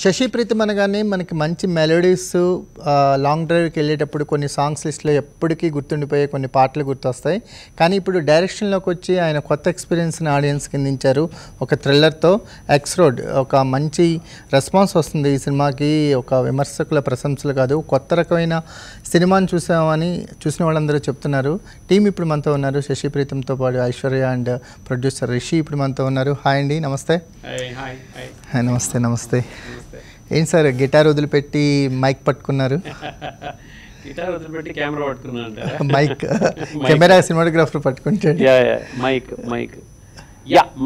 శశి ప్రీతం అనగానే మనకి మంచి మెలోడీస్ లాంగ్ డ్రైవ్కి వెళ్ళేటప్పుడు కొన్ని సాంగ్స్ లిస్ట్లో ఎప్పటికీ గుర్తుండిపోయే కొన్ని పాటలు గుర్తొస్తాయి. కానీ ఇప్పుడు డైరెక్షన్లోకి వచ్చి ఆయన కొత్త ఎక్స్పీరియన్స్ని ఆడియన్స్కి అందించారు. ఒక థ్రిల్లర్తో ఎక్స్ రోడ్ ఒక మంచి రెస్పాన్స్ వస్తుంది ఈ సినిమాకి. ఒక విమర్శకుల ప్రశంసలు కాదు, కొత్త రకమైన సినిమాని చూసామని చూసిన వాళ్ళందరూ చెప్తున్నారు. టీం ఇప్పుడు మనతో ఉన్నారు. శశి ప్రీతంతో పాటు ఐశ్వర్య అండ్ ప్రొడ్యూసర్ రిషి ఇప్పుడు మనతో ఉన్నారు. హాయ్ అండి, నమస్తే. హాయ్, నమస్తే. నమస్తే. ఏం సార్ గిటార్ వదిలిపెట్టి మైక్ పట్టుకున్నారు? గిటార్ వదిలిపెట్టి కెమెరా పట్టుకున్నాను. మైక్ కెమెరా సినిమాటోగ్రాఫర్ పట్టుకుంటాడు.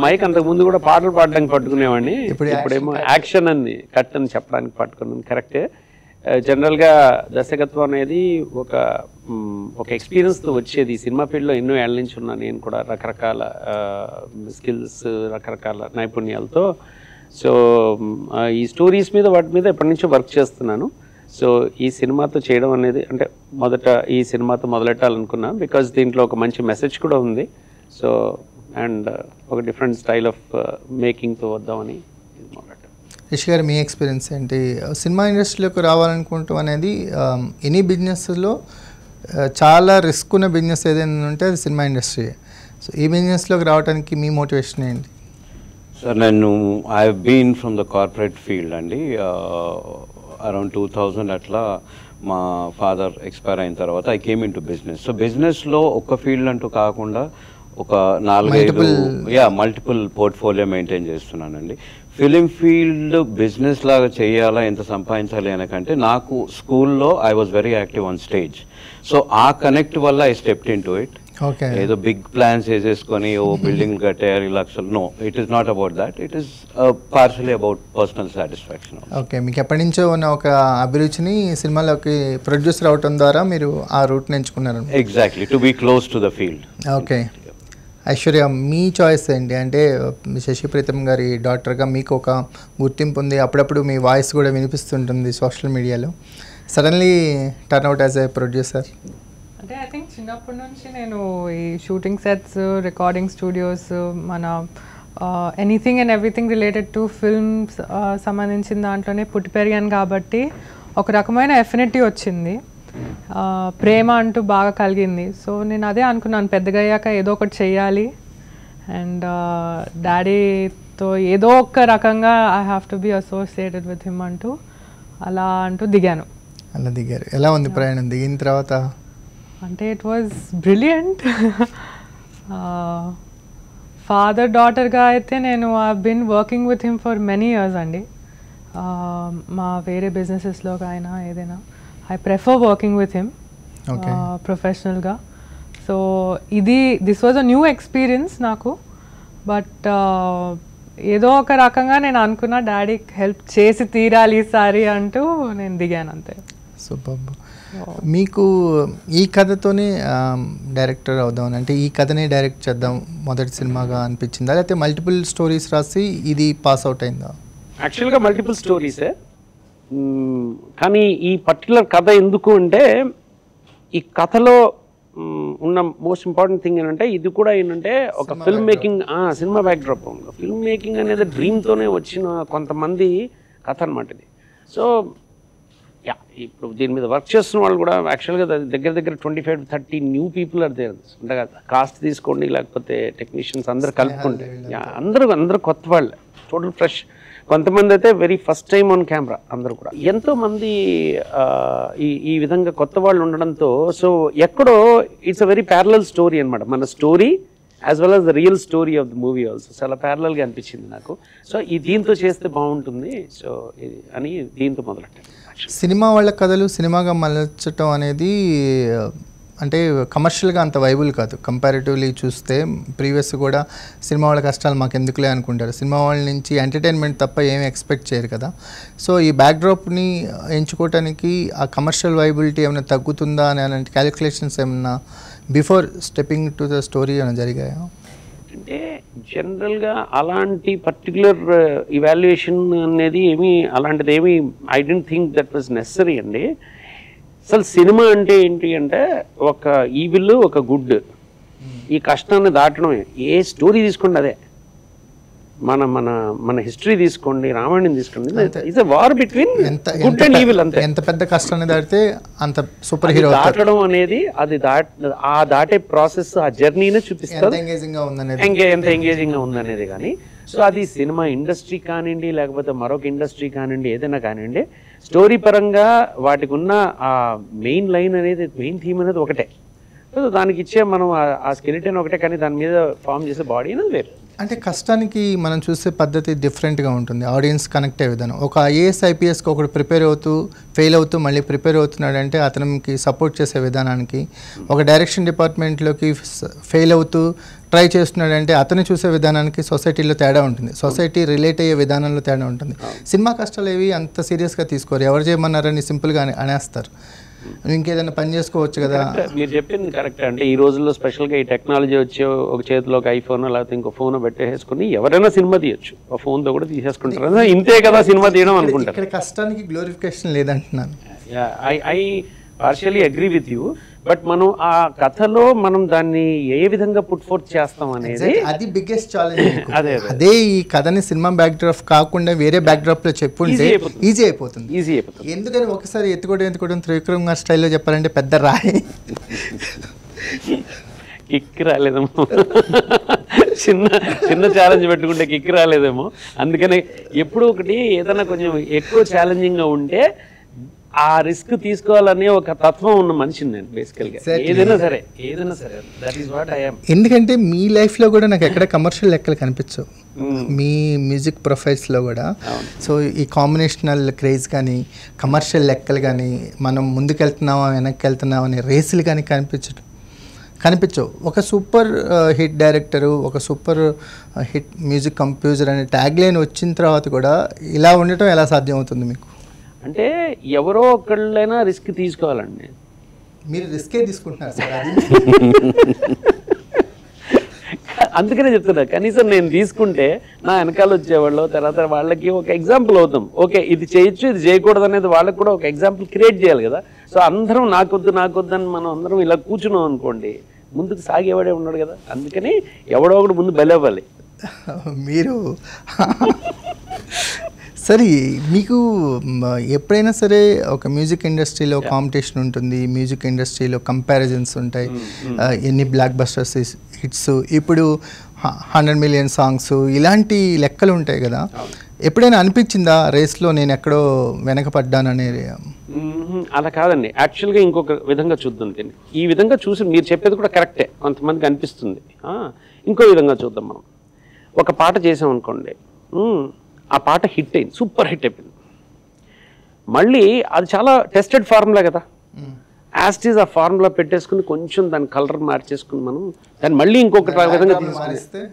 మైక్ అంతకు ముందు కూడా పాటలు పాడడానికి పట్టుకునేవాడిని. ఇప్పుడేమో యాక్షన్ అని కట్ అని చెప్పడానికి పట్టుకున్నాను. కరెక్టే. జనరల్గా దర్శకత్వం అనేది ఒక ఎక్స్పీరియన్స్తో వచ్చేది. సినిమా ఫీల్డ్లో ఎన్నో ఏళ్ళ నుంచి ఉన్నా నేను కూడా, రకరకాల స్కిల్స్, రకరకాల నైపుణ్యాలతో. సో ఈ స్టోరీస్ మీద వాటి మీద ఎప్పటి నుంచో వర్క్ చేస్తున్నాను. సో ఈ సినిమాతో చేయడం అనేది అంటే మొదట ఈ సినిమాతో మొదలెట్టాలనుకున్నాను. బికాజ్ దీంట్లో ఒక మంచి మెసేజ్ కూడా ఉంది. సో అండ్ ఒక డిఫరెంట్ స్టైల్ ఆఫ్ మేకింగ్తో వద్దామని మొదలెట్టాను. రిషి గారు, మీ ఎక్స్పీరియన్స్ ఏంటి? సినిమా ఇండస్ట్రీలోకి రావాలనుకుంటాం అనేది ఎనీ బిజినెస్లో చాలా రిస్క్ ఉన్న బిజినెస్ ఏదైనా ఉంటే అది సినిమా ఇండస్ట్రీ. సో ఈ బిజినెస్లోకి రావడానికి మీ మోటివేషన్ ఏంటి? Sir, I have been from the corporate field అండి. అరౌండ్ 2000 అట్లా మా ఫాదర్ ఎక్స్పైర్ అయిన తర్వాత I came in to business. So బిజినెస్లో ఒక ఫీల్డ్ అంటూ కాకుండా ఒక 4-5 మల్టిపుల్ పోర్ట్ఫోలియో మెయింటైన్ చేస్తున్నానండి. ఫిలిం ఫీల్డ్ బిజినెస్ లాగా చేయాలా, ఎంత సంపాదించాలి అనకంటే నాకు స్కూల్లో I was very active on stage. So ఆ కనెక్ట్ వల్ల I stepped in to it. ఏదో బిగ్ ప్లాన్స్ వేసేసుకొని బిల్డింగ్ కట్టారు లక్షలు, no, it is not about that. It is partially about personal satisfaction. Okay, మీకు ఎప్పటి నుంచో ఉన్న ఒక అభిరుచిని సినిమాలోకి ప్రొడ్యూసర్ అవటం ద్వారా మీరు ఆ రూట్ని ఎంచుకున్నారు. Exactly, to be close to the field. Okay, Aishwarya, మీ చాయిస్ ఏంటి? అంటే శశి ప్రీతం గారి డాక్టర్గా మీకు ఒక గుర్తింపు ఉంది, అప్పుడప్పుడు మీ వాయిస్ కూడా వినిపిస్తుంటుంది సోషల్ మీడియాలో. Suddenly turn out as a producer. అంటే ఐ థింక్ చిన్నప్పటి నుంచి నేను ఈ షూటింగ్ సెట్స్, రికార్డింగ్ స్టూడియోస్, మన anything and everything related to films సంబంధించిన దాంట్లోనే పుట్టి పెరిగాను కాబట్టి ఒక రకమైన ఎఫినిటీ వచ్చింది, ప్రేమ అంటూ బాగా కలిగింది. సో నేను అదే అనుకున్నాను, పెద్దగా అయ్యాక ఏదో ఒకటి చెయ్యాలి అండ్ డాడీతో ఏదో ఒక రకంగా I have to be associated with him అంటూ అలా దిగాను. అలా దిగారు. ఎలా ఉంది ప్రయాణం దిగిన తర్వాత? అంటే ఇట్ వాజ్ బ్రిలియంట్. ఫాదర్ డాటర్గా అయితే నేను I been working with him for many years అండి. మా వేరే బిజినెసెస్లో అయినా ఏదైనా I prefer working with him ప్రొఫెషనల్గా. So this was a new experience నాకు. బట్ ఏదో ఒక రకంగా నేను అనుకున్నా డాడీకి హెల్ప్ చేసి తీరాలి ఈసారి అంటూ నేను దిగాను అంతే. సూపర్. మీకు ఈ కథతోనే డైరెక్టర్ అవుదాం అంటే ఈ కథనే డైరెక్ట్ చేద్దాం మొదటి సినిమాగా అనిపించిందా, లేకపోతే మల్టిపుల్ స్టోరీస్ రాసి ఇది పాస్ అవుట్ అయిందా? యాక్చువల్గా మల్టిపుల్ స్టోరీసే, కానీ ఈ పర్టికులర్ కథ ఎందుకు అంటే ఈ కథలో ఉన్న మోస్ట్ ఇంపార్టెంట్ థింగ్ ఏంటంటే ఇది కూడా ఏంటంటే ఒక film making, cinema backdrop. Film making అనేది డ్రీమ్తోనే వచ్చిన కొంతమంది కథ అనమాట ఇది. సో ఇప్పుడు దీని మీద వర్క్ చేస్తున్న వాళ్ళు కూడా యాక్చువల్గా దగ్గర 25 to 30 new people are there. అంటే కాస్ట్ తీసుకోండి, లేకపోతే టెక్నీషియన్స్ అందరు కలుపుకోండి, అందరూ కొత్త వాళ్ళే, టోటల్ ఫ్రెష్. కొంతమంది అయితే very first time on camera. అందరూ కూడా ఎంతోమంది ఈ విధంగా కొత్త వాళ్ళు ఉండడంతో సో ఎక్కడో it's a very parallel story అనమాట. మన story as well as the real story of the movie also చాలా ప్యారలల్గా అనిపించింది నాకు. సో దీంతో చేస్తే బాగుంటుంది సో అని దీంతో మొదలెట్టాను. సినిమా వాళ్ళ కథలు సినిమాగా మలచటం అనేది అంటే కమర్షియల్గా అంత వైబుల్ కాదు. కంపారిటివ్లీ చూస్తే ప్రీవియస్ కూడా సినిమా వాళ్ళ కష్టాలు మాకు ఎందుకులే అనుకుంటారు. సినిమా వాళ్ళ నుంచి ఎంటర్టైన్మెంట్ తప్ప ఏమీ ఎక్స్పెక్ట్ చేయరు కదా. సో ఈ బ్యాక్డ్రాప్ని ఎంచుకోవటానికి ఆ కమర్షియల్ వైబిలిటీ ఏమైనా తగ్గుతుందా అని అలాంటి క్యాలిక్యులేషన్స్ ఏమన్నా before stepping to the story ఏమైనా జరిగాయా? అంటే జనరల్గా అలాంటి పర్టికులర్ ఇవాల్యుయేషన్ అనేది అలాంటిది I don't think that was necessary అండి. అసలు సినిమా అంటే ఏంటి అంటే ఒక ఈవిల్, ఒక గుడ్, ఈ కష్టాన్ని దాటడమే. ఏ స్టోరీ తీసుకోండి అదే. మన మన మన హిస్టరీ తీసుకోండి, రామాయణం తీసుకోండి, it's a war between good and evil. అంతే. ఎంత పెద్ద కష్టాన్ని దాటితే అంత సూపర్ హీరో దాటడం అనేది అది దాటే ప్రాసెస్, ఆ జర్నీనే చూపిస్తారు ఎంగేజింగ్ గా ఉందనేది, ఎంత ఎంగేజింగ్ గా ఉందనేది. కానీ సో అది సినిమా ఇండస్ట్రీ కానివ్వండి, లేకపోతే మరొక ఇండస్ట్రీ కానివ్వండి, ఏదైనా కానివ్వండి, స్టోరీ పరంగా వాటికి ఉన్న ఆ మెయిన్ లైన్ అనేది, మెయిన్ థీమ్ అనేది ఒకటే. సో దానికి ఇచ్చే మనం ఆ స్కెలిటన్ ఒకటే, కానీ దాని మీద ఫామ్ చేసే బాడీ అనేది వేరు. అంటే కష్టానికి మనం చూసే పద్ధతి డిఫరెంట్గా ఉంటుంది, ఆడియన్స్ కనెక్ట్ అయ్యే విధానం. ఒక ఐఏఎస్ ఐపీఎస్కి ఒకటి ప్రిపేర్ అవుతూ ఫెయిల్ అవుతూ మళ్ళీ ప్రిపేర్ అవుతున్నాడంటే అతనికి సపోర్ట్ చేసే విధానానికి, ఒక డైరెక్షన్ డిపార్ట్మెంట్లోకి ఫెయిల్ అవుతూ ట్రై చేస్తున్నాడంటే అతను చూసే విధానానికి సొసైటీలో తేడా ఉంటుంది, సొసైటీ రిలేట్ అయ్యే విధానంలో తేడా ఉంటుంది. సినిమా కష్టాలు ఏవి అంత సీరియస్గా తీసుకోరు, ఎవరు చేయమన్నారని సింపుల్గా అనేస్తారు. ఇంకేదైనా పని చేసుకోవచ్చు కదా. మీరు చెప్పింది కరెక్ట్. అంటే ఈ రోజుల్లో స్పెషల్గా ఈ టెక్నాలజీ వచ్చి ఒక చేతిలో ఒక ఐఫోన్ లేకపోతే ఇంకో ఫోన్ పెట్టేసుకుని ఎవరైనా సినిమా తీయొచ్చు, ఆ ఫోన్తో కూడా తీసేసుకుంటారు. ఇంతే కదా సినిమా తీయడం అనుకుంటారు. ఇక్కడ కష్టానికి గ్లోరిఫికేషన్ లేదంటున్నాను. I partially agree with you. But మనం ఆ కథలో మనం దాన్ని ఏ విధంగా పుట్ ఫోర్త్ చేస్తాం అనేది అది బిగ్గెస్ట్ ఛాలెంజ్. అదే ఈ కథని సినిమా బ్యాక్ డ్రాప్ కాకుండా వేరే బ్యాక్ డ్రాప్ లో చెప్పుంటే ఈజీ అయిపోతుంది. ఎందుకని ఒకసారి ఎత్తుకోవడం త్రివిక్రమ్ గారి స్టైల్లో చెప్పాలంటే పెద్ద రాయి కిక్ రాలేదేమో, చిన్న చిన్న ఛాలెంజ్ పెట్టుకుంటే కిక్ రాలేదేమో. అందుకని ఎప్పుడు ఒకటి ఏదైనా కొంచెం ఎక్కువ ఛాలెంజింగ్గా ఉంటే ఆ రిస్క్ తీసుకోవాలనే ఒక తత్వం ఉన్న మనిషిని నేను బేసికల్గా. ఏదైనా సరే that is what I am. ఎందుకంటే మీ లైఫ్లో కూడా నాకు ఎక్కడ కమర్షియల్ లెక్కలు కనిపించవు, మీ మ్యూజిక్ ప్రొఫైల్స్లో కూడా. సో ఈ కాంబినేషనల్ క్రేజ్ కానీ కమర్షియల్ లెక్కలు కానీ మనం ముందుకెళ్తున్నామా వెనక్కి వెళ్తున్నామా అనే రేసులు కానీ కనిపించవు. ఒక సూపర్ హిట్ డైరెక్టరు, ఒక సూపర్ హిట్ మ్యూజిక్ కంపోజర్ అనే ట్యాగ్ లైన్ వచ్చిన తర్వాత కూడా ఇలా ఉండటం ఎలా సాధ్యం అవుతుంది మీకు? అంటే ఎవరో ఒకళ్ళైనా రిస్క్ తీసుకోవాలండి. మీరు రిస్కే తీసుకుంటున్నారు సార్. అందుకనే చెప్తున్నా, కనీసం నేను తీసుకుంటే నా వెనకాల వచ్చేవాళ్ళు తర్వాత వాళ్ళకి ఒక ఎగ్జాంపుల్ అవుతాం. ఓకే ఇది చేయొచ్చు ఇది చేయకూడదు అనేది వాళ్ళకి కూడా ఒక ఎగ్జాంపుల్ క్రియేట్ చేయాలి కదా. సో అందరం నాకొద్దు అని మనం అందరం ఇలా కూర్చున్నాం అనుకోండి, ముందుకు సాగేవాడే ఉన్నాడు కదా. అందుకని ఎవడో ఒకడు ముందు బలవ్వాలి. మీరు సరే, మీకు ఎప్పుడైనా సరే ఒక మ్యూజిక్ ఇండస్ట్రీలో కాంపిటీషన్ ఉంటుంది, మ్యూజిక్ ఇండస్ట్రీలో కంపారిజన్స్ ఉంటాయి, ఎన్ని బ్లాక్ బస్టర్స్ హిట్స్, ఇప్పుడు 100 మిలియన్ సాంగ్స్, ఇలాంటి లెక్కలు ఉంటాయి కదా. ఎప్పుడైనా అనిపించిందా రేస్లో నేను ఎక్కడో వెనకపడ్డాననేది? అలా కాదండి, యాక్చువల్గా ఇంకొక విధంగా చూద్దాం దీన్ని. ఈ విధంగా చూసి మీరు చెప్పేది కూడా కరెక్టే, కొంతమందికి అనిపిస్తుంది. ఇంకో విధంగా చూద్దాం. మనం ఒక పాట చేసాం అనుకోండి, ఆ పాట హిట్ అయింది, సూపర్ హిట్ అయిపోయింది. మళ్ళీ అది చాలా టెస్టెడ్ ఫార్ములా కదా, యాస్టీజ్ ఆ ఫార్ములా పెట్టేసుకుని కొంచెం దాని కలర్ మార్చేసుకుని మనం దాన్ని మళ్ళీ ఇంకొక విధంగా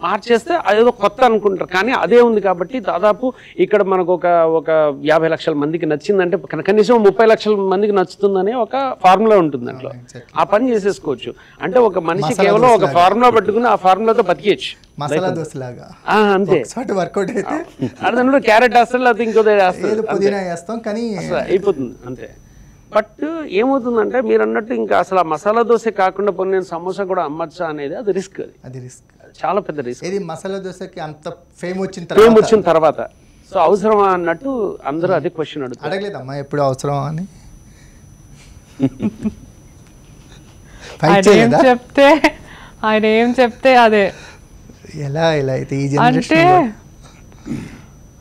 మార్చేస్తే అదేదో కొత్త అనుకుంటారు. కానీ అదే ఉంది కాబట్టి దాదాపు ఇక్కడ మనకు ఒక 50 లక్షల మందికి నచ్చిందంటే కనీసం 30 లక్షల మందికి నచ్చుతుందనే ఒక ఫార్ములా ఉంటుంది దాంట్లో. ఆ పని చేసేసుకోవచ్చు. అంటే ఒక మనిషి కేవలం ఒక ఫార్ములా పెట్టుకుని ఆ ఫార్ములాతో బతికేయచ్చు. మసాలా దోశ లాగా అంతే. వర్కౌట్ అయితే అర్థంలో క్యారెట్ వేస్తారు, లేకపోతే ఇంకోటి వేస్తాం, కానీ అయిపోతుంది అంతే. బట్ ఏమవుతుందంటే మీరు అన్నట్టు ఇంకా అసలు ఆ మసాలా దోశ కాకుండా పోనీ నేను సమోసా కూడా అమ్మచ్చా అనేది అది రిస్క్. అది రిస్క్, చాలా పెద్ద రిస్క్. ఇది మసాలా దోశకి అంత ఫేమ్ వచ్చిన తర్వాత సో అవసరమా అన్నట్టు అందరూ అదే క్వశ్చన్ అడగలేదమ్మా ఎప్పుడు అవసరమా అని? ఆయన ఏం చెప్తే అదే. ఎలా అయితే ఈ అంటే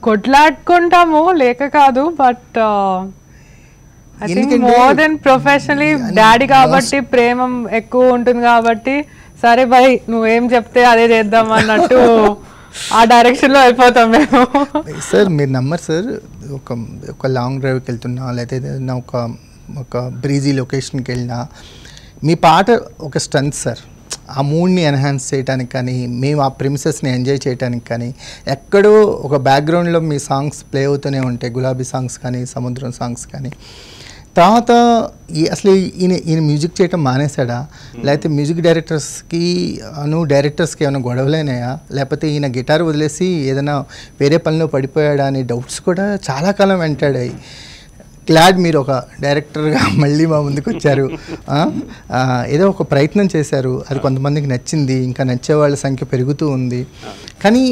కొట్లాడుకుంటాము లేక కాదు, but I think more than professionally daddy కాబట్టి ప్రేమ ఎక్కువ ఉంటుంది కాబట్టి సరే బై నువ్వేం చెప్తే అదే చేద్దాం అన్నట్టు ఆ డైరెక్షన్లో వెళ్ళిపోతాం మేము. సార్ మీరు నమ్మరు సార్, ఒక లాంగ్ డ్రైవ్కి వెళ్తున్నా లేకపోతే ఏదైనా ఒక బ్రీజీ లొకేషన్కి వెళ్ళినా మీ పాట ఒక స్ట్రెంత్ సార్. ఆ మూడ్ని ఎన్హాన్స్ చేయడానికి కానీ మేము ఆ ప్రిమిసెస్ని ఎంజాయ్ చేయడానికి కానీ ఎక్కడో ఒక బ్యాక్గ్రౌండ్లో మీ సాంగ్స్ ప్లే అవుతూనే ఉంటాయి, గులాబీ సాంగ్స్ కానీ సముద్రం సాంగ్స్ కానీ. తర్వాత అసలు ఈయన మ్యూజిక్ చేయటం మానేశాడా, లేకపోతే మ్యూజిక్ డైరెక్టర్స్కి డైరెక్టర్స్కి ఏమైనా గొడవలైనాయా, లేకపోతే ఈయన గిటార్ వదిలేసి ఏదైనా వేరే పనిలో పడిపోయాడా అనే డౌట్స్ కూడా చాలా కాలం వెంటాడాయి. గ్లాడ్ మీరు ఒక డైరెక్టర్గా మళ్ళీ మా ముందుకు వచ్చారు, ఏదో ఒక ప్రయత్నం చేశారు, అది కొంతమందికి నచ్చింది, ఇంకా నచ్చే వాళ్ళ సంఖ్య పెరుగుతూ ఉంది. కానీ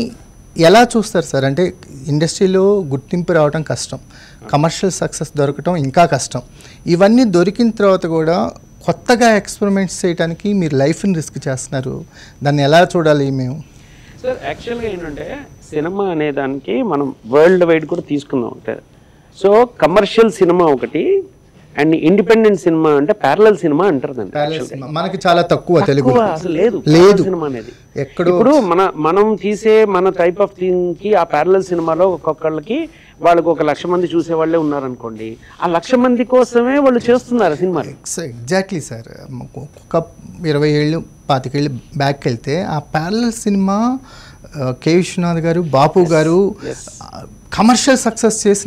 ఎలా చూస్తారు సార్? అంటే ఇండస్ట్రీలో గుర్తింపు రావడం కష్టం, కమర్షియల్ సక్సెస్ దొరకటం ఇంకా కష్టం. ఇవన్నీ దొరికిన తర్వాత కూడా కొత్తగా ఎక్స్పెరిమెంట్స్ చేయడానికి మీరు లైఫ్ని రిస్క్ చేస్తున్నారు. దాన్ని ఎలా చూడాలి మేము? సార్ యాక్చువల్గా ఏంటంటే సినిమా అనే దానికి మనం వరల్డ్ వైడ్ కూడా తీసుకుందాం ఉంటుంది. సో కమర్షియల్ సినిమా ఒకటి అండ్ ఇండిపెండెంట్ సినిమా అంటే ప్యారలల్ సినిమా అంటారు దాన్ని. మనకి చాలా తక్కువ తెలుగు అసలు లేదు సినిమా అనేది. ఎక్కడో ఇప్పుడు మనం తీసే మన టైప్ ఆఫ్ థింగ్ కి ఆ ప్యారలల్ సినిమాలో ఒక్కొక్కళ్ళకి వాళ్ళకి 1,00,000 మంది చూసే వాళ్ళే ఉన్నారనుకోండి, ఆ 1,00,000 మంది కోసమే వాళ్ళు చేస్తున్నారు సినిమా. Exactly sir. ఒక 20 ఏళ్ళు 25 ఏళ్ళు బ్యాక్ వెళ్తే ఆ ప్యారలల్ సినిమా కె విశ్వనాథ్ గారు, బాపు గారు కమర్షియల్ సక్సెస్ చేసి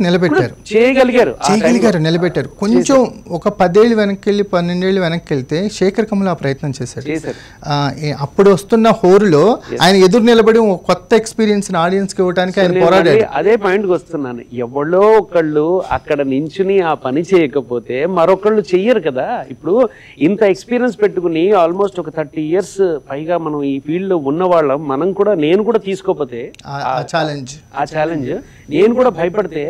చేయగలిగారు, నిలబెట్టారు. కొంచెం ఒక 10 ఏళ్ళు వెనక్కి వెళ్ళి 12 ఏళ్ళు వెనక్కి వెళ్తే శేఖర్ కమల్ ఆ ప్రయత్నం చేశారు. అప్పుడు వస్తున్న హోరులో ఆయన ఎదురు నిలబడి ఒక కొత్త ఎక్స్పీరియన్స్ ఆడియన్స్ కి ఇవ్వడానికి ఆయన పోరాడారు. అదే పాయింట్కి వస్తున్నాను. ఎవరో ఒకళ్ళు అక్కడ నించుని ఆ పని చేయకపోతే మరొకళ్ళు చెయ్యరు కదా. ఇప్పుడు ఇంత ఎక్స్పీరియన్స్ పెట్టుకుని ఆల్మోస్ట్ ఒక 30 years పైగా మనం ఈ ఫీల్డ్ లో ఉన్న వాళ్ళం, మనం కూడా నేను కూడా తీసుకోపోతే ఆ ఛాలెంజ్ నేను కూడా భయపడితే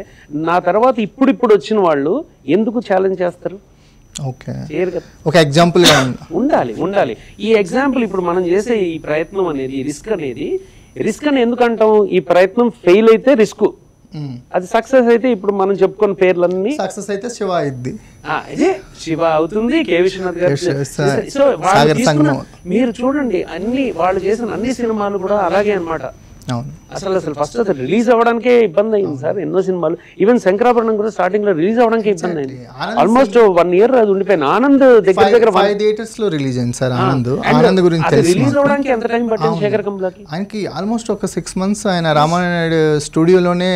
నా తర్వాత ఇప్పుడు వచ్చిన వాళ్ళు ఎందుకు ఛాలెంజ్ చేస్తారు? ఒక ఎగ్జాంపుల్ ఉండాలి. ఈ ఎగ్జాంపుల్ ఇప్పుడు మనం చేసే ఈ ప్రయత్నం అనేది రిస్క్ అని ఎందుకంటాం? ఈ ప్రయత్నం ఫెయిల్ అయితే రిస్క్, అది సక్సెస్ అయితే ఇప్పుడు మనం చెప్పుకున్న పేర్లన్నీ సక్సెస్ అయితే శివ అయింది, శివ అవుతుంది, కె విశ్వనాథ్ గారు. సో మీరు చూడండి అన్ని వాళ్ళు చేసిన అన్ని సినిమాలు కూడా అలాగే అన్నమాట. అసలు ఫస్ట్ రిలీజ్ అవ్వడానికే ఇబ్బంది అయింది సార్. ఎన్నో సినిమాలు ఈవెన్ శంకరాభరణం కూడా స్టార్టింగ్ లో రిలీజ్ అవ్వడానికి ఇబ్బంది అయింది. ఆల్మోస్ట్ 1 year అది ఉండిపోయింది. ఆనంద్ దగ్గర 5 theaters లో రిలీజ్ అయింది సార్. ఆనంద్ గురించి రిలీజ్ అవ్వడానికి ఎంత టైం పట్టింది శేఖర్ కమ్లాకి? ఆయనకి ఆల్మోస్ట్ ఒక 6 months ఆయన రామానాయుడు స్టూడియోలోనే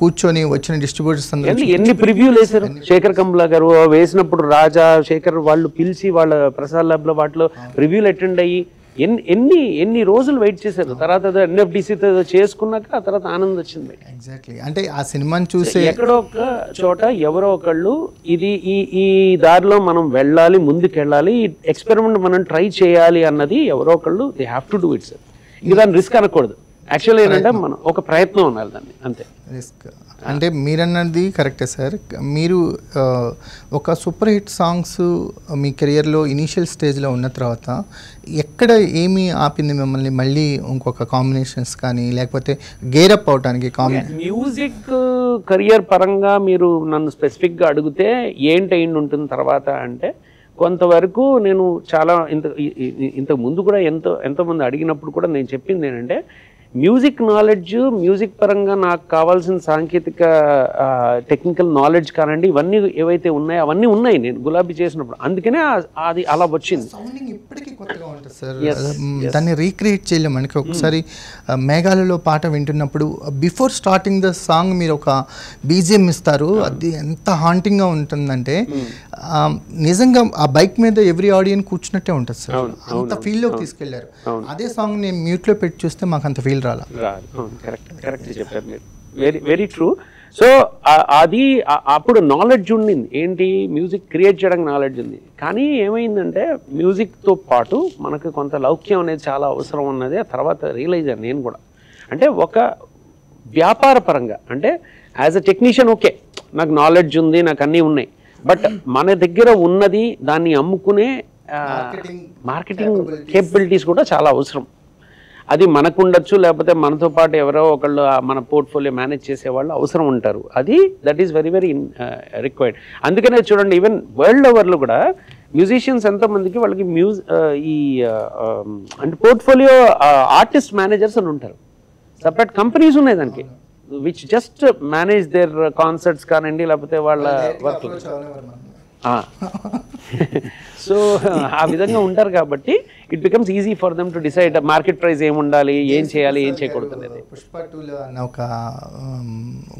కూర్చొని వచ్చిన డిస్ట్రిబ్యూటర్స్ ఎన్ని ప్రివ్యూలు వేశారు శేఖర్ కమ్లా గారు. వేసినప్పుడు రాజా శేఖర్ వాళ్ళు పిలిచి వాళ్ళ ప్రసాద్ ల్యాబ్ లో వాటిలో ప్రివ్యూలు అటెండ్ అయ్యి ఎన్ని రోజులు వెయిట్ చేశారు. తర్వాత ఎన్ఎఫ్డిసితో చేసుకున్నాక ఆ తర్వాత ఆనంద్ వచ్చింది. ఎగ్జాక్ట్లీ. అంటే ఆ సినిమాని చూసి ఎక్కడో ఒక చోట ఎవరో ఒకళ్ళు ఇది ఈ దారిలో మనం వెళ్ళాలి, ముందుకెళ్ళాలి, ఎక్స్పెరిమెంట్ మనం ట్రై చేయాలి అన్నది ఎవరో ఒకళ్ళు they have to do it sir. ఇది దాన్ని రిస్క్ అనకూడదు. యాక్చువల్లీ ఏంటంటే మనం ఒక ప్రయత్నం ఉండాలి దాన్ని, అంతే. రిస్క్ అంటే మీరన్నది కరెక్టే సార్. మీరు ఒక సూపర్ హిట్ సాంగ్స్ మీ కెరియర్లో ఇనీషియల్ స్టేజ్లో ఉన్న తర్వాత ఎక్కడ ఏమి ఆపింది మిమ్మల్ని మళ్ళీ ఇంకొక కాంబినేషన్స్ కానీ లేకపోతే గేరప్ అవడానికి? మ్యూజిక్ కెరియర్ పరంగా మీరు నన్ను స్పెసిఫిక్గా అడిగితే ఏంటి అయింది ఉంటుంది తర్వాత అంటే, కొంతవరకు నేను చాలా ఇంతకు ముందు కూడా ఎంతోమంది అడిగినప్పుడు కూడా నేను చెప్పింది ఏంటంటే, మ్యూజిక్ నాలెడ్జ్, మ్యూజిక్ పరంగా నాకు కావాల్సిన సాంకేతిక టెక్నికల్ నాలెడ్జ్ కానండి, ఇవన్నీ ఏవైతే ఉన్నాయో అవన్నీ ఉన్నాయి నేను గులాబీ చేసినప్పుడు. అందుకనే అది అలా వచ్చింది. ఇప్పటికీ కొత్తగా ఉంటుంది సార్, దాన్ని రీక్రియేట్ చేయలేము. మనకి ఒకసారి మేఘాలలో పాట వింటున్నప్పుడు బిఫోర్ స్టార్టింగ్ ద సాంగ్ మీరు ఒక బీజిఎం ఇస్తారు, అది ఎంత హాంటింగ్గా ఉంటుందంటే నిజంగా ఆ బైక్ మీద ఎవ్రీ ఆడియన్ కూర్చున్నట్టే ఉంటుంది సార్. అంత ఫీల్లోకి తీసుకెళ్లారు. అదే సాంగ్ నేను మ్యూట్లో పెట్టి చూస్తే మాకు అంత ఫీల్ రాదు. కరెక్ట్ చెప్పారు మీరు, వెరీ ట్రూ. సో అది అప్పుడు నాలెడ్జ్ ఉండింది, ఏంటి మ్యూజిక్ క్రియేట్ చేయడానికి నాలెడ్జ్ ఉంది. కానీ ఏమైందంటే మ్యూజిక్తో పాటు మనకు కొంత లౌక్యం అనేది చాలా అవసరం ఉన్నది. ఆ తర్వాత రియలైజ్ అయ్యాను నేను కూడా. అంటే ఒక వ్యాపార పరంగా అంటే యాజ్ అ టెక్నీషియన్ ఓకే నాకు నాలెడ్జ్ ఉంది, నాకు అన్నీ ఉన్నాయి. బట్ మన దగ్గర ఉన్నది దాన్ని అమ్ముకునే మార్కెటింగ్ కేపబిలిటీస్ కూడా చాలా అవసరం. అది మనకు ఉండొచ్చు, లేకపోతే మనతో పాటు ఎవరో ఒకళ్ళు మన పోర్ట్ఫోలియో మేనేజ్ చేసేవాళ్ళు అవసరం ఉంటారు. అది that is very very required. అందుకనే చూడండి ఈవెన్ వరల్డ్ ఓవర్లో కూడా మ్యూజిషియన్స్ ఎంతోమందికి వాళ్ళకి ఈ అంటే పోర్ట్ఫోలియో ఆర్టిస్ట్ మేనేజర్స్ అని ఉంటారు. సపరేట్ కంపెనీస్ ఉన్నాయి దానికి, which just manage their concerts కానివ్వండి, లేకపోతే వాళ్ళ వర్క్. సో ఆ విధంగా ఉంటారు కాబట్టి it becomes easy for them to decide market price ఏముండాలి, ఏం చేయాలి, ఏం చేయకూడదు అనేది. పుష్ప 2 అన్న ఒక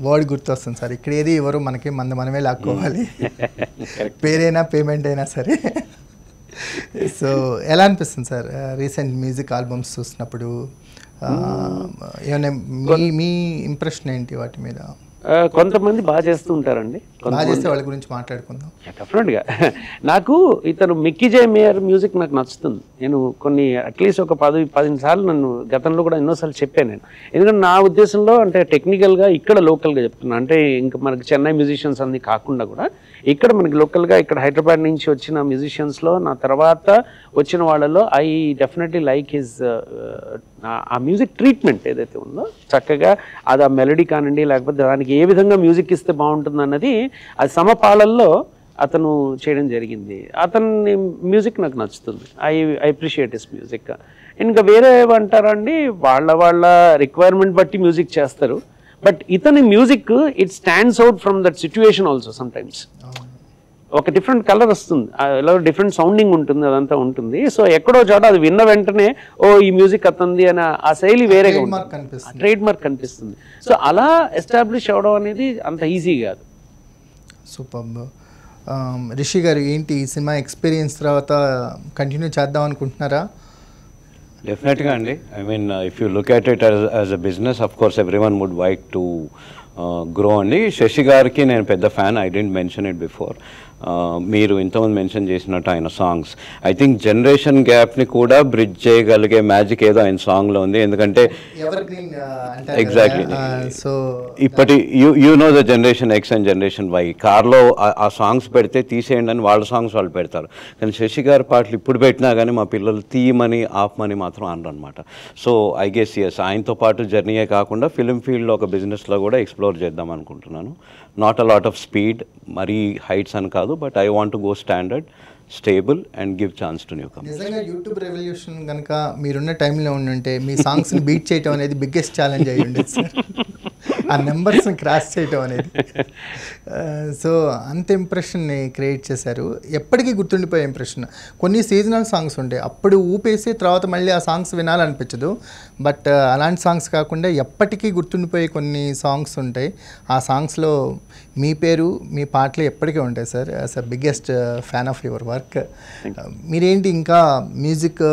వర్డ్ గుర్తొస్తుంది సార్, ఇక్కడ ఏది ఎవరు మనకి మనమే లాక్కోవాలి, పేరైనా పేమెంట్ అయినా సరే. సో ఎలా అనిపిస్తుంది సార్ రీసెంట్ మ్యూజిక్ ఆల్బమ్స్ చూసినప్పుడు? ఏమైనా మీ ఇంప్రెషన్ ఏంటి వాటి మీద? కొంతమంది బాగా చేస్తూ ఉంటారండి. బాగా చేస్తే వాళ్ళ గురించి మాట్లాడుకుందాం. డెఫినెట్గా నాకు ఇతను మిక్కీ జే మేయర్ మ్యూజిక్ నాకు నచ్చుతుంది. నేను కొన్ని అట్లీస్ట్ ఒక 10-15 సార్లు నన్ను గతంలో కూడా ఎన్నోసార్లు చెప్పాను నేను. ఎందుకంటే నా ఉద్దేశంలో అంటే టెక్నికల్గా ఇక్కడ లోకల్గా చెప్తున్నా, అంటే ఇంకా మనకి చెన్నై మ్యూజిషియన్స్ అన్ని కాకుండా కూడా ఇక్కడ మనకి లోకల్గా ఇక్కడ హైదరాబాద్ నుంచి వచ్చిన మ్యూజిషియన్స్లో నా తర్వాత వచ్చిన వాళ్ళలో ఐ డెఫినెట్లీ లైక్ హిజ్ ఆ మ్యూజిక్ ట్రీట్మెంట్ ఏదైతే ఉందో చక్కగా అది ఆ మెలడీ కానివ్వండి, లేకపోతే దానికి ఏ విధంగా మ్యూజిక్ ఇస్తే బాగుంటుంది అన్నది అది సమపాళల్లో అతను చేయడం జరిగింది. అతని మ్యూజిక్ నాకు నచ్చుతుంది. I appreciate his music. ఇంకా వేరే ఏమంటారండి, వాళ్ళ రిక్వైర్మెంట్ బట్టి మ్యూజిక్ చేస్తారు. బట్ ఇతని music it stands out from that situation also. Some times ఒక డిఫరెంట్ కలర్ వస్తుంది, ఎలా డిఫరెంట్ సౌండింగ్ ఉంటుంది, అదంతా ఉంటుంది. సో ఎక్కడో చోట అది విన్న వెంటనే ఓ ఈ మ్యూజిక్ అతంది అని ఆ శైలి వేరేగా ఉంటుంది, ట్రేడ్ మార్క్ కనిపిస్తుంది. సో అలా ఎస్టాబ్లిష్ అవ్వడం అనేది అంత ఈజీ కాదు. సూపర్. రిషి గారు ఏంటి ఈ సినిమా ఎక్స్పీరియన్స్ తర్వాత కంటిన్యూ చేద్దాం అనుకుంటున్నారా? డెఫినెట్గా అండి. I mean if you look at it as a business, of course everyone would like to grow అండి. శశి గారికి నేను పెద్ద fan, I didn't mention it before. మీరు ఇంతమంది మెన్షన్ చేసినట్టు ఆయన సాంగ్స్ ఐ థింక్ జనరేషన్ గ్యాప్ని కూడా బ్రిడ్జ్ చేయగలిగే మ్యాజిక్ ఏదో ఆయన సాంగ్లో ఉంది. ఎందుకంటే ఎగ్జాక్ట్లీ సో ఇప్పటి you know the generation X and generation Y, కార్లో ఆ సాంగ్స్ పెడితే తీసేయండి అని వాళ్ళ సాంగ్స్ వాళ్ళు పెడతారు. కానీ శశి గారి పాటలు ఇప్పుడు పెట్టినా కానీ మా పిల్లలు తీయమని ఆపమని మాత్రం అనరు అనమాట. సో ఐ గెస్ ఎస్ ఆయనతో పాటు జర్నీయే కాకుండా ఫిలిం ఫీల్డ్లో ఒక బిజినెస్లో కూడా ఎక్స్ప్లోర్ చేద్దాం అనుకుంటున్నాను. Not a lot of speed, మరీ హైట్స్ అని కాదు, but I want to go standard, stable and give chance to new comers. నిజంగా యూట్యూబ్ రెవల్యూషన్ కనుక మీరున్న టైంలో ఉండుంటే మీ సాంగ్స్ని బీట్ చేయటం అనేది బిగ్గెస్ట్ ఛాలెంజ్ అయ్యి ఉండేది సార్. ఆ నెంబర్స్ని క్రాస్ చేయటం అనేది. సో అంత ఇంప్రెషన్ని క్రియేట్ చేశారు, ఎప్పటికీ గుర్తుండిపోయే ఇంప్రెషన్. కొన్ని సీజనల్ సాంగ్స్ ఉంటాయి, అప్పుడు ఊపేసి తర్వాత మళ్ళీ ఆ సాంగ్స్ వినాలనిపించదు. బట్ అలాంటి సాంగ్స్ కాకుండా ఎప్పటికీ గుర్తుండిపోయే కొన్ని సాంగ్స్ ఉంటాయి. ఆ సాంగ్స్లో మీ పేరు, మీ పాటలు ఎప్పటికీ ఉంటాయి sir. As a biggest fan of your work. మీరేంటి ఇంకా మ్యూజిక్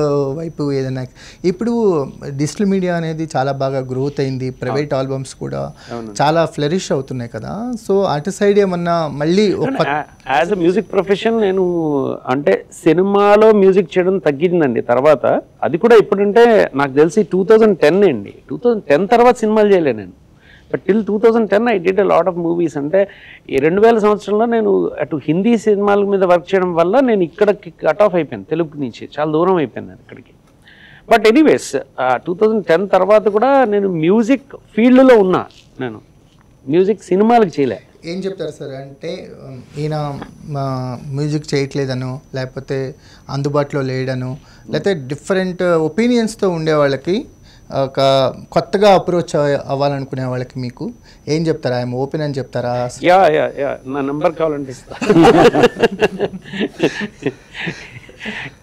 వైపు ఏదైనా, ఇప్పుడు డిజిటల్ మీడియా అనేది చాలా బాగా గ్రోత్ అయింది, ప్రైవేట్ ఆల్బమ్స్ కూడా చాలా ఫ్లరిష్ అవుతున్నాయి కదా. సో అటు సైడ్ ఏమన్నా మళ్ళీ యాజ్ అ మ్యూజిక్ ప్రొఫెషన్ నేను అంటే సినిమాలో మ్యూజిక్ చేయడం తగ్గిందండి తర్వాత. అది కూడా ఇప్పుడంటే నాకు తెలిసి 2010 అండి. 2010 తర్వాత సినిమాలు చేయలేను నేను. But till 2010 I did a lot of movies. అంటే ఈ 2000 సంవత్సరంలో నేను అటు హిందీ సినిమాల మీద వర్క్ చేయడం వల్ల నేను ఇక్కడికి కట్ ఆఫ్ అయిపోయాను, తెలుగు నుంచి చాలా దూరం అయిపోయాను నేను ఇక్కడికి. బట్ ఎనీవేస్ 2010 తర్వాత కూడా నేను మ్యూజిక్ ఫీల్డ్లో ఉన్నా, నేను మ్యూజిక్ సినిమాలకు చేయలే. ఏం చెప్తారు సార్ అంటే ఈయన మ్యూజిక్ చేయట్లేదనో, లేకపోతే అందుబాటులో లేడనో, లేకపోతే డిఫరెంట్ ఒపీనియన్స్తో ఉండే వాళ్ళకి, ఒక కొత్తగా అప్రోచ్ అవ్వాలనుకునే వాళ్ళకి మీకు ఏం చెప్తారా? ఐఎమ్ ఓపెన్ అని చెప్తారా? యా నా నెంబర్ కావాలంటే ఇస్తా.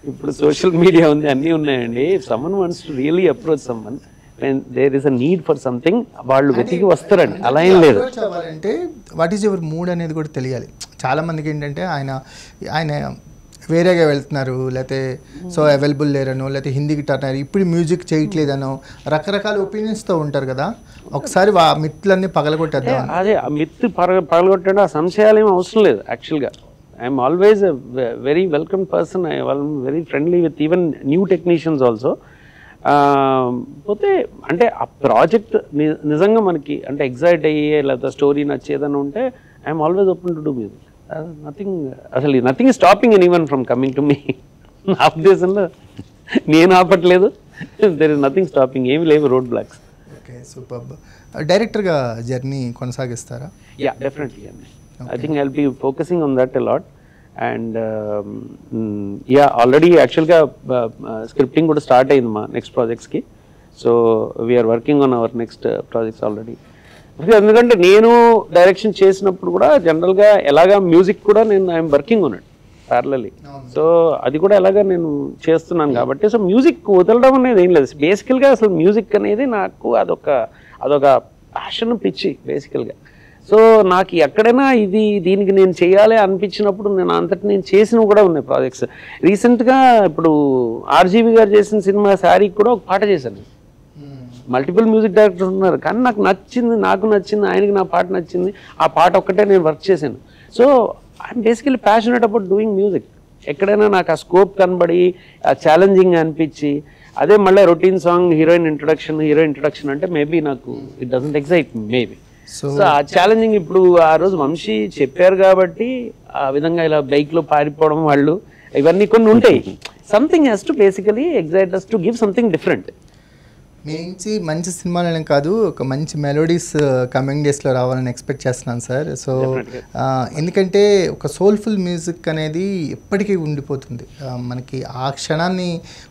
ఇప్పుడు సోషల్ మీడియా ఉంది, అన్నీ ఉన్నాయండి. Someone wants to really approach someone when there is a need for something, వాళ్ళు వెతికి వస్తారండి. అలా ఏం లేదు. అంటే వాట్ ఈజ్ యువర్ మూడ్ అనేది కూడా తెలియాలి. చాలామందికి ఏంటంటే ఆయన వేరేగా వెళ్తున్నారు, లేకపోతే సో అవైలబుల్ లేరనో, లేకపోతే హిందీకి టర్న్ అయ్యారు, ఇప్పుడు మ్యూజిక్ చేయట్లేదనో, రకరకాల ఒపీనియన్స్తో ఉంటారు కదా. ఒకసారి ఆ మిత్తులన్నీ పగలగొట్టేద్దాం. అదే ఆ మిత్తు పగలగొట్టడం, ఆ సంశయాలు ఏమి అవసరం లేదు. యాక్చువల్గా I'm always a very welcome person. I'm very friendly with even new technicians also. పోతే అంటే ఆ ప్రాజెక్ట్ నిజంగా మనకి అంటే ఎగ్జైట్ అయ్యే లేదా స్టోరీ నచ్చేదని ఉంటే I'm always open to do music. Nothing is stopping anyone from coming to me. నా ఉద్దేశంలో నేను ఆపట్లేదు, దెర్ ఇస్ నథింగ్ స్టాపింగ్, ఏమి లేవు రోడ్ బ్లాక్స్. Okay, super. డైరెక్టర్గా జర్నీ కొనసాగిస్తారా? యా, డెఫినెట్లీ అండి. I think I will be focusing on that a lot. And yeah, already యాక్చువల్గా స్క్రిప్టింగ్ కూడా స్టార్ట్ అయింది మా నెక్స్ట్ ప్రాజెక్ట్స్కి. So we're working on our next projects already. ఎందుకంటే నేను డైరెక్షన్ చేసినప్పుడు కూడా జనరల్గా ఎలాగా మ్యూజిక్ కూడా నేను I'm working on it parallelly. So అది కూడా ఎలాగా నేను చేస్తున్నాను కాబట్టి సో మ్యూజిక్ వదలడం అనేది ఏం లేదు. బేసికల్గా అసలు మ్యూజిక్ అనేది నాకు అదొక ప్యాషన్, పిచ్చి బేసికల్గా. సో నాకు ఎక్కడైనా దీనికి నేను చేయాలి అనిపించినప్పుడు నేను చేసినవి కూడా ఉన్నాయి ప్రాజెక్ట్స్. రీసెంట్గా ఇప్పుడు ఆర్జీవి గారు చేసిన సినిమా శారీకి కూడా ఒక పాట చేశాను. మల్టిపుల్ మ్యూజిక్ డైరెక్టర్స్ ఉన్నారు, కానీ నాకు నచ్చింది, ఆయనకి నా పాట నచ్చింది, ఆ పాట ఒక్కటే నేను వర్క్ చేశాను. So I'm basically passionate about doing music. ఎక్కడైనా నాకు ఆ స్కోప్ కనబడి, ఆ ఛాలెంజింగ్ అనిపించి, అదే మళ్ళీ రొటీన్ సాంగ్ హీరోయిన్ ఇంట్రొడక్షన్ అంటే మేబీ నాకు it doesn't excite maybe. So ఆ ఛాలెంజింగ్ ఇప్పుడు ఆ రోజు వంశీ చెప్పారు కాబట్టి ఆ విధంగా ఇలా బైక్లో పారిపోవడం వాళ్ళు ఇవన్నీ కొన్ని ఉంటాయి. Something has to basically excite us to give something different. మీ నుంచి మంచి సినిమాలని కాదు, ఒక మంచి మెలోడీస్ కమింగ్ డేస్లో రావాలని ఎక్స్పెక్ట్ చేస్తున్నాను సార్. సో ఎందుకంటే ఒక సోల్ఫుల్ మ్యూజిక్ అనేది ఎప్పటికీ ఉండిపోతుంది. మనకి ఆ క్షణాన్ని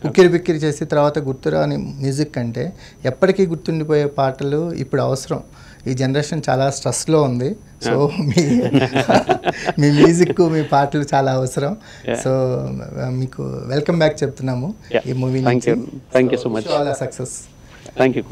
ఉక్కిరి చేసి తర్వాత గుర్తురాని మ్యూజిక్ అంటే ఎప్పటికీ గుర్తుండిపోయే పాటలు ఇప్పుడు అవసరం. ఈ జనరేషన్ చాలా స్ట్రెస్లో ఉంది. సో మీ మ్యూజిక్, మీ పాటలు చాలా అవసరం. సో మీకు వెల్కమ్ బ్యాక్ చెప్తున్నాము ఈ మూవీ నుంచి. Thank you so much. All success. Thank you.